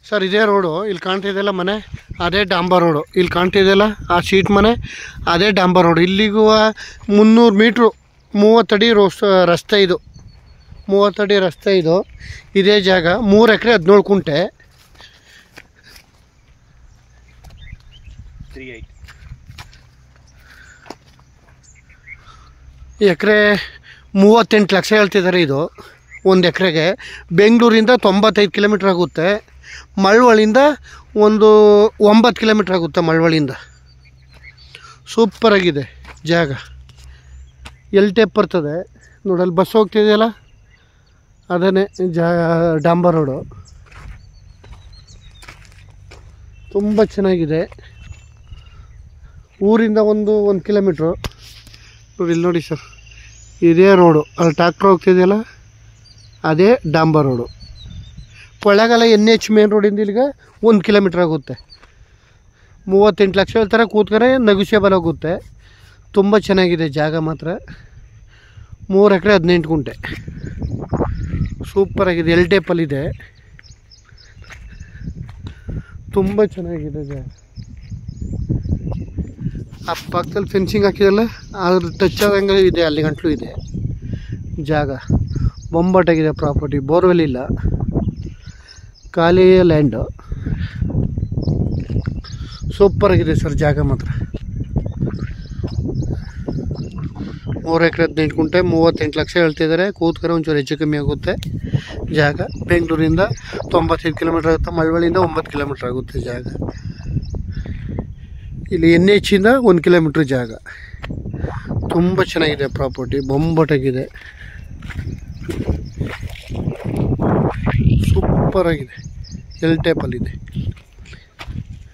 Sir ಇದೇ road, ಇಲ್ಲಿ ಕಾಣ್ತಿದೆಯಲ್ಲ ಮನೆ, ಅದೇ ಡಾಂಬರ್ ರೋಡು. ಇಲ್ಲಿ ಕಾಣ್ತಿದೆಯಲ್ಲ ಆ ಶೀಟ್ ಮನೆ, ಅದೇ ಡಾಂಬರ್ ರೋಡು. ಇಲ್ಲಿಗೂ 300 ಮೀಟ್ರು, 30 ಅಡಿ ರಸ್ತೆ ಇದು, 30 ಅಡಿ ರಸ್ತೆ ಇದು. ಇದೇ ಜಾಗ 3 ಎಕರೆ 17 ಕುಂಟೆ. ಎಕರೆ 38 ಲಕ್ಷ ಹೇಳ್ತಿದ್ದಾರೆ ಇದು ಒಂದು ಎಕರೆಗೆ. ಬೆಂಗಳೂರಿಂದ 95 ಕಿಲೋಮೀಟ್ರ್ ಆಗುತ್ತೆ. ಮಳವಳ್ಳಿಯಿಂದ ಒಂದು 9 ಕಿಲೋಮೀಟ್ರ್ ಆಗುತ್ತೆ. ಮಳವಳ್ಳಿಯಿಂದ ಸೂಪರಾಗಿದೆ ಜಾಗ. ಎಲ್ ಟೇಪ್ ಬರ್ತದೆ ನೋಡಲ್ಲಿ, ಬಸ್ ಹೋಗ್ತಿದೆಯಲ್ಲ ಅದೇ ಡಾಂಬರ್ ರೋಡು. ತುಂಬ ಚೆನ್ನಾಗಿದೆ. ಊರಿಂದ ಒಂದು ಕಿಲೋಮೀಟ್ರು ನೋಡಿ. ಇಲ್ಲಿ ನೋಡಿ ಸರ್, ಇದೇ ರೋಡು. ಅಲ್ಲಿ ಟ್ರ್ಯಾಕ್ಟ್ರ್ ಹೋಗ್ತಿದೆಯಲ್ಲ ಅದೇ ಡಾಂಬರ್ ರೋಡು. ಕೊಳ್ಳೇಗಾಲ NH ಮೇನ್ ರೋಡಿಂದ ಇಲ್ಲಿಗೆ 1 ಕಿಲೋಮೀಟ್ರ್ ಆಗುತ್ತೆ. 38 ಲಕ್ಷ ಹೇಳ್ತಾರೆ, ಕೂತ್ಕರೆ ನೆಗೋಷಿಯಬಲ್ ಆಗುತ್ತೆ. ತುಂಬ ಚೆನ್ನಾಗಿದೆ ಜಾಗ ಮಾತ್ರ. 3 ಎಕರೆ 18 ಕುಂಟೆ, ಸೂಪರಾಗಿದೆ. ಎಲ್ ಟೇಪಲ್ಲಿದೆ, ತುಂಬ ಚೆನ್ನಾಗಿದೆ ಜಾಗ. ಆ ಪಕ್ಕದಲ್ಲಿ ಫೆನ್ಸಿಂಗ್ ಹಾಕಿದಲ್ಲ, ಅದ್ರ ಟಚ್ ಆದಂಗೆ ಇದೆ, ಅಲ್ಲಿ ಗಂಟಲು ಇದೆ ಜಾಗ. ಬೊಂಬಾಟಾಗಿದೆ ಪ್ರಾಪರ್ಟಿ. ಬೋರ್ವೆಲ್ ಇಲ್ಲ, ಖಾಲಿ ಲ್ಯಾಂಡು. ಸೂಪರಾಗಿದೆ ಸರ್ ಜಾಗ ಮಾತ್ರ. 3 ಎಕರೆ 18 ಕುಂಟೆ, 38 ಲಕ್ಷ ಹೇಳ್ತಿದ್ದಾರೆ. ಕೂತ್ಕರೆ ಒಂಚೂರು ಹೆಚ್ಚು ಕಮ್ಮಿ ಆಗುತ್ತೆ ಜಾಗ. ಬೆಂಗಳೂರಿಂದ 95 ಕಿಲೋಮೀಟ್ರ್ ಆಗುತ್ತೆ. ಮಳವಳ್ಳಿಯಿಂದ 9 ಕಿಲೋಮೀಟ್ರ್ ಆಗುತ್ತೆ ಜಾಗ. ಇಲ್ಲಿ NH ಇಂದ 1 ಕಿಲೋಮೀಟ್ರ್ ಜಾಗ. ತುಂಬ ಚೆನ್ನಾಗಿದೆ ಪ್ರಾಪರ್ಟಿ, ಬೊಂಬಾಟಾಗಿದೆ, ಸೂಪರಾಗಿದೆ. ಎಲ್ ಟೈಪಲ್ಲಿದೆ.